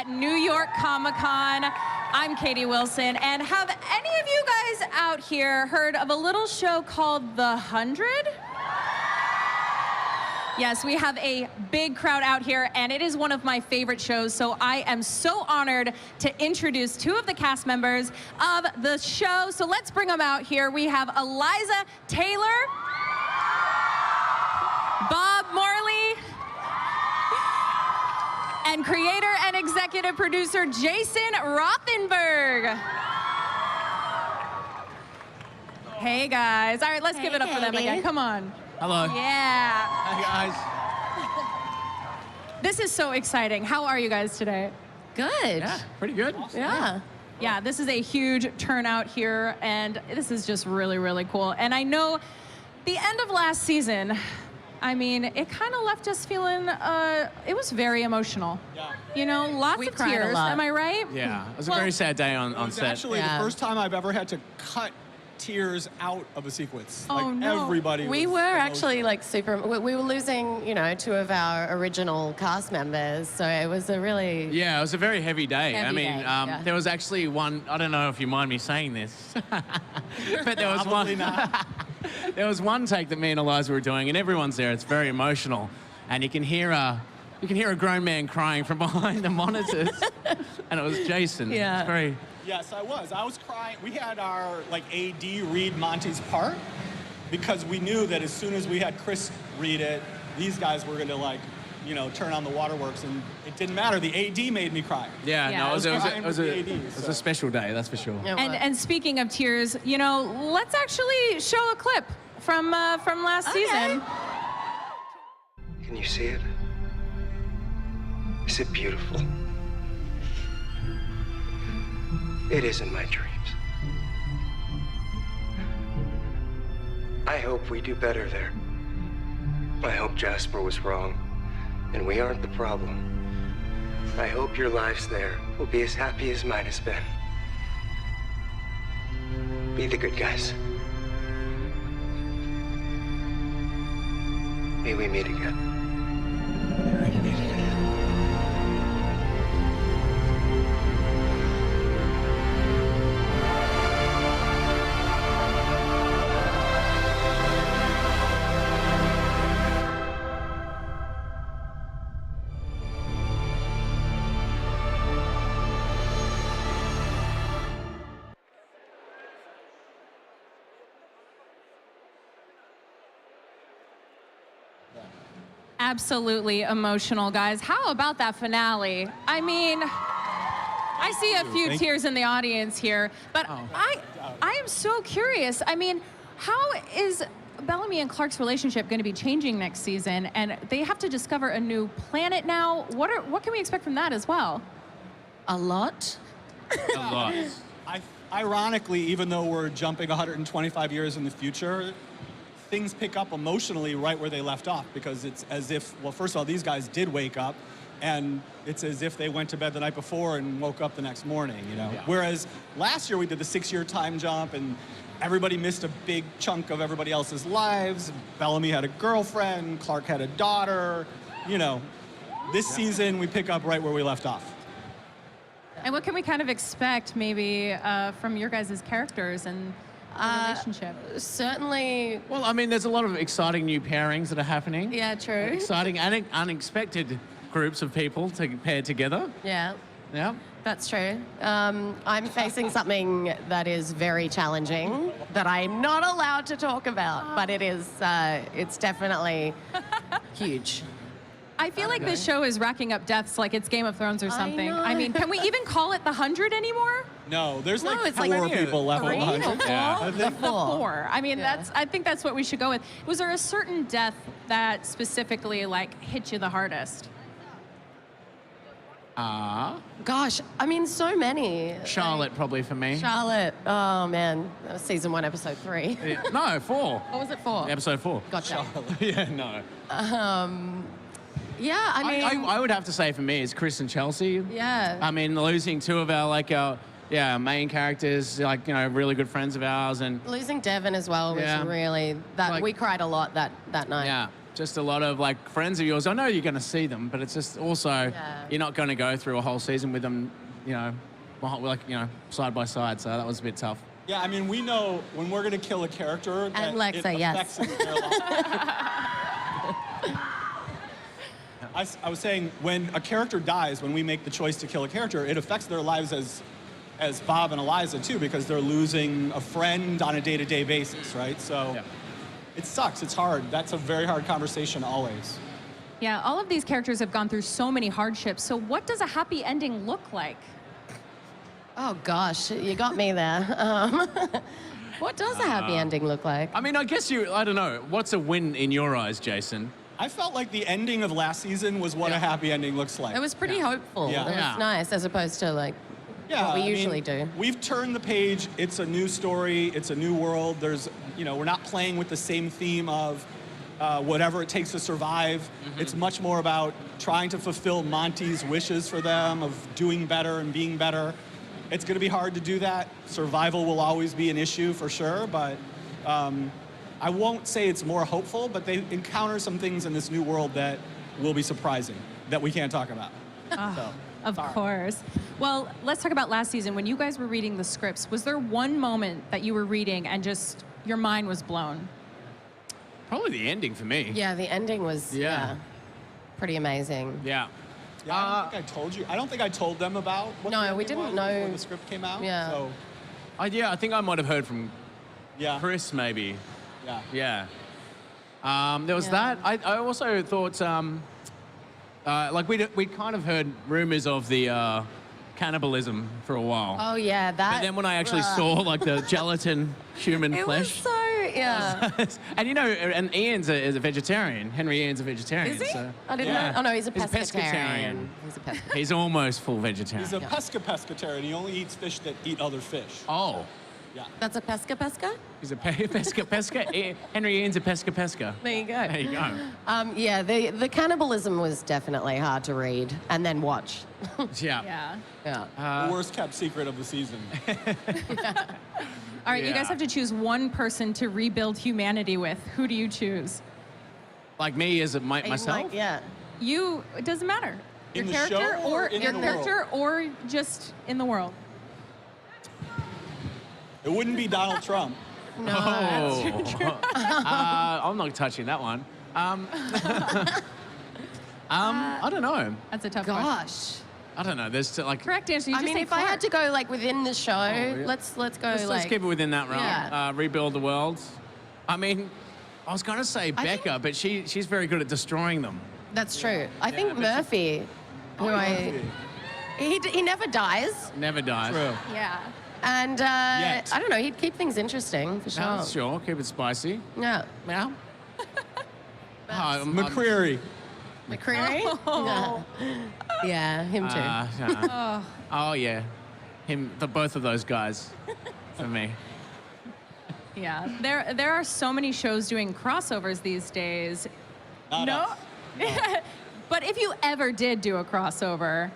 at New York Comic-Con. I'm Katie Wilson, and have any of you guys out here heard of a little show called The 100? Yes, we have a big crowd out here, and it is one of my favorite shows, so I am so honored to introduce two of the cast members of the show. So let's bring them out here. We have Eliza Taylor, Bob Morley, and creator and executive producer Jason Rothenberg. Hey, guys. All right, let's give it up for them again. Come on. Hello. Yeah. Hi, guys. This is so exciting. How are you guys today? Good. Yeah, pretty good. Awesome. Yeah. Yeah, this is a huge turnout here, and this is just really, really cool. And I know the end of last season, I mean, it kind of left us feeling, it was very emotional. Yeah. You know, lots of cried tears, a lot. am I right? Yeah, it was a very sad day on set. It's actually the first time I've ever had to cut tears out of a sequence. Oh, like no. everybody We was were emotional. actually like super, we were losing, you know, two of our original cast members, so it was a really... Yeah, it was a very heavy day. Heavy I mean, day, yeah. there was actually one, I don't know if you mind me saying this, but there was Probably one. not. There was one take that me and Eliza were doing, and everyone's there. It's very emotional, and you can hear a grown man crying from behind the monitors, and it was Jason. Yeah. It's very. Yes, I was crying. We had our AD read Monty's part because we knew that as soon as we had Chris read it, these guys were gonna turn on the waterworks, and it didn't matter. The AD made me cry. Yeah, Yeah. no, it was So. a special day, that's for sure. It was. And speaking of tears, you know, let's actually show a clip from last season. Can you see it? Is it beautiful? It is in my dreams. I hope we do better there. I hope Jasper was wrong, and we aren't the problem. I hope your lives there will be as happy as mine has been. Be the good guys. May we meet again. Absolutely emotional, guys. How about that finale? I mean, I see a few tears in the audience here, but I am so curious. I mean, how is Bellamy and Clarke's relationship going to be changing next season? And they have to discover a new planet now. What can we expect from that as well? A lot. A lot. Ironically, even though we're jumping 125 years in the future, things pick up emotionally right where they left off, because it's as if, well, first of all, these guys did wake up, and it's as if they went to bed the night before and woke up the next morning, you know? Yeah. Whereas last year we did the 6-year time jump, and everybody missed a big chunk of everybody else's lives. Bellamy had a girlfriend, Clarke had a daughter, you know. This season we pick up right where we left off. And what can we kind of expect maybe from your guys' characters and the relationship? Certainly. Well, I mean, there's a lot of exciting new pairings that are happening. Yeah, true. Exciting and unexpected groups of people to pair together. Yeah. Yeah. That's true. I'm facing something that is very challenging that I'm not allowed to talk about, but it is, it's definitely huge. I feel like this show is racking up deaths like it's Game of Thrones or something. know. I mean, can we even call it the 100 anymore? No, there's like it's 4 like people left on the 100. Yeah. The four. I mean, I think that's what we should go with. Was there a certain death that specifically like hit you the hardest? Gosh, I mean, so many. Charlotte, probably for me. Charlotte. Oh, man. That was season 1, episode 3. No, 4. What was it for? Episode 4. Gotcha. Yeah, no. Yeah, I mean... I would have to say for me, it's Chris and Chelsea. Yeah. I mean, losing two of our main characters, really good friends of ours, and Losing Devon as well was really... we cried a lot that night. yeah. just a lot of like friends of yours. I know you're going to see them, but it's just also you're not going to go through a whole season with them, side by side. So that was a bit tough. Yeah, I mean, we know when we're going to kill a character that And Lexa, it affects their life. I was saying, when a character dies, when we make the choice to kill a character, it affects their lives as Bob and Eliza too, because they're losing a friend on a day-to-day basis, right? So it sucks. It's hard. That's a very hard conversation always. Yeah, all of these characters have gone through so many hardships. So what does a happy ending look like? Oh gosh, you got me there. What does a happy ending look like? I mean, I guess I don't know. What's a win in your eyes, Jason? I felt like the ending of last season was what a happy ending looks like. It was pretty hopeful. Yeah. It was nice, as opposed to like what we usually do. We've turned the page. It's a new story. It's a new world. There's, we're not playing with the same theme of whatever it takes to survive. Mm-hmm. It's much more about trying to fulfill Monty's wishes for them of doing better and being better. It's going to be hard to do that. Survival will always be an issue for sure, but I won't say it's more hopeful, but they encounter some things in this new world that will be surprising, that we can't talk about. Of course. Well, let's talk about last season. When you guys were reading the scripts, was there one moment that you were reading and just your mind was blown? Probably the ending for me. Yeah, the ending was pretty amazing. Yeah. Yeah, I don't think I told you. I don't think I told them about what the ending we didn't was know before the script came out. Yeah. So, I think I might have heard from Chris maybe. yeah. There was that. I also thought, we'd kind of heard rumors of the cannibalism for a while. Oh yeah, that. But then when I actually saw like the gelatin human it flesh. was so And and Ian's is a vegetarian. Henry Ian's a vegetarian. Is he? So, I didn't know. Oh no, he's a pescatarian. pescatarian. He's a pescatarian. He's almost full vegetarian. He's a pescatarian. He only eats fish that eat other fish. Oh. Yeah. That's a pesca? He's a pesca. Henry Ian's a pesca. There you go. There you go. The cannibalism was definitely hard to read and then watch. Yeah. Yeah. The worst kept secret of the season. All right, you guys have to choose one person to rebuild humanity with. Who do you choose? Like me as myself? It doesn't matter. In Your the character show or in your the character or just in the world. It wouldn't be Donald Trump. No. I'm not touching that one. I don't know. That's a tough question. Gosh. I don't know. There's like. Correct answer. You I just mean, say if I had to Clarke. go like within the show, let's go Let's keep it within that realm. Yeah. Rebuild the world. I mean, I was going to say Becca, think- but she's very good at destroying them. That's true. I think but Murphy, he never dies, Never dies. True. Yeah. and Yet. I don't know, he'd keep things interesting for sure. No, sure. Keep it spicy. Yeah. Yeah. McCreary. McCreary? Oh. Yeah, him too. Oh yeah, both of those guys, for me. Yeah. There are so many shows doing crossovers these days. Not us. But if you ever did do a crossover,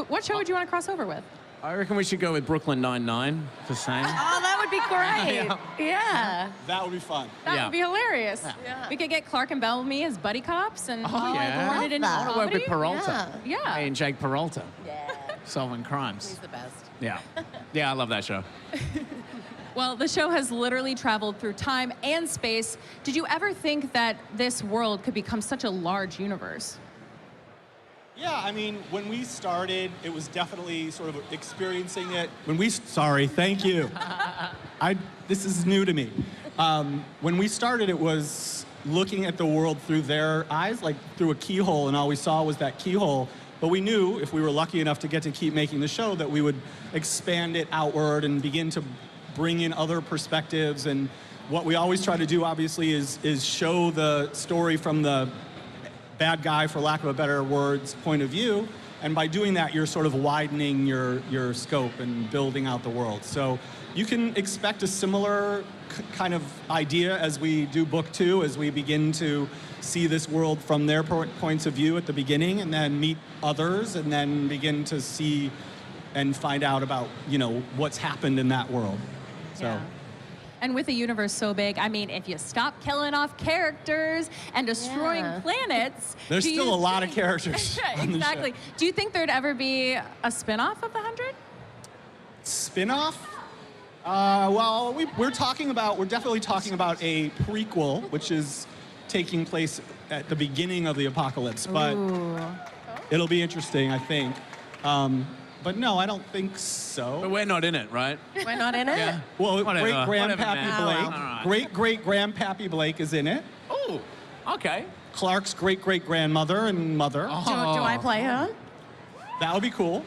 what show would you want to cross over with? I reckon we should go with Brooklyn Nine-Nine for same. Oh, that would be great. Yeah. That would be fun. That would be hilarious. Yeah. We could get Clarke and Bellamy as buddy cops and yeah. turn it into I I want to work with comedy. Peralta. Yeah. Me and Jake Peralta, Yeah. solving crimes. He's the best. Yeah. Yeah, I love that show. Well, the show has literally traveled through time and space. Did you ever think that this world could become such a large universe? Yeah, I mean, when we started, it was definitely sort of experiencing it. Thank you. This is new to me. When we started, it was looking at the world through their eyes, like through a keyhole, and all we saw was that keyhole. But we knew, if we were lucky enough to get to keep making the show, that we would expand it outward and begin to bring in other perspectives. And what we always try to do, obviously, is show the story from the bad guy, for lack of a better words, point of view. And by doing that, you're sort of widening your scope and building out the world. So you can expect a similar kind of idea as we do book 2, as we begin to see this world from their points of view at the beginning, and then meet others, and then begin to see and find out about, what's happened in that world. So. Yeah. And with a universe so big, I mean, if you stop killing off characters and destroying planets... There's do still you a lot of think- characters on the Exactly. show. Do you think there'd ever be a spin-off of The 100? Spin-off? Well, we're definitely talking about a prequel, which is taking place at the beginning of the apocalypse, but it'll be interesting, I think. But no, I don't think so. But we're not in it, right? We're not in it? Yeah. Well, Whatever. Whatever, great-grandpappy man. Blake, All right. great-great-grandpappy Blake is in it. Oh, okay. Clark's great-great-grandmother and mother. Do I play her? That would be cool.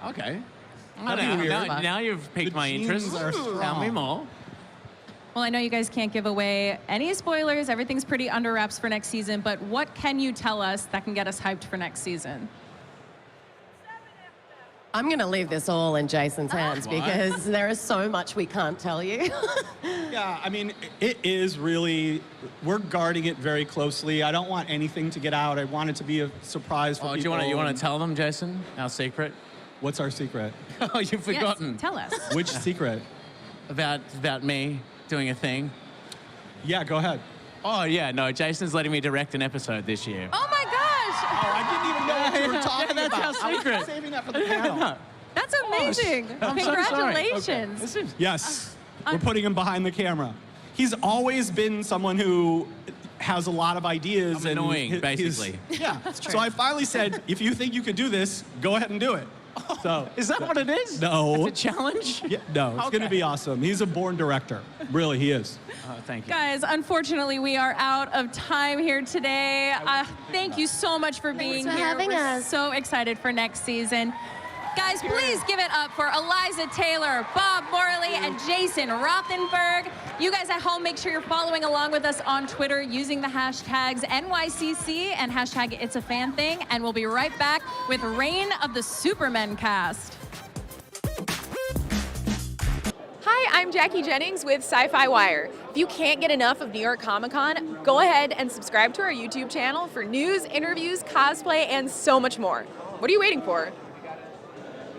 Okay. That'd be weird. Now you've piqued The my genes interest. are Tell me strong. more. Well, I know you guys can't give away any spoilers. Everything's pretty under wraps for next season, but what can you tell us that can get us hyped for next season? I'm going to leave this all in Jason's hands Why? because there is so much we can't tell you. Yeah, I mean, it is really, we're guarding it very closely. I don't want anything to get out. I want it to be a surprise for Oh, do people. you want to tell them, Jason, our secret? What's our secret? Oh, you've forgotten. Yes, tell us. Which secret? About me doing a thing. Yeah, go ahead. Oh yeah, no, Jason's letting me direct an episode this year. Oh my gosh! Oh, I didn't even know what you were talking that's about. our I was secret. saving that for the panel. That's amazing. I'm so sorry. Congratulations. This is Yes, we're putting him behind the camera. He's always been someone who has a lot of ideas. I'm and annoying, he's- basically. Yeah, so I finally said, if you think you could do this, go ahead and do it. So, Is that what it is? No. It's a challenge? yeah, no, it's going to Okay. be awesome. He's a born director. Really, he is. Thank you. Guys, unfortunately, we are out of time here today. Thank you so much for being for here. having We're us. so excited for next season. Guys, please give it up for Eliza Taylor, Bob Morley, and Jason Rothenberg. You guys at home, make sure you're following along with us on Twitter using the hashtags NYCC and hashtag It's a Fan Thing. And we'll be right back with Reign of the Supermen cast. Hi, I'm Jackie Jennings with SYFY WIRE. If you can't get enough of New York Comic Con, go ahead and subscribe to our YouTube channel for news, interviews, cosplay, and so much more. What are you waiting for?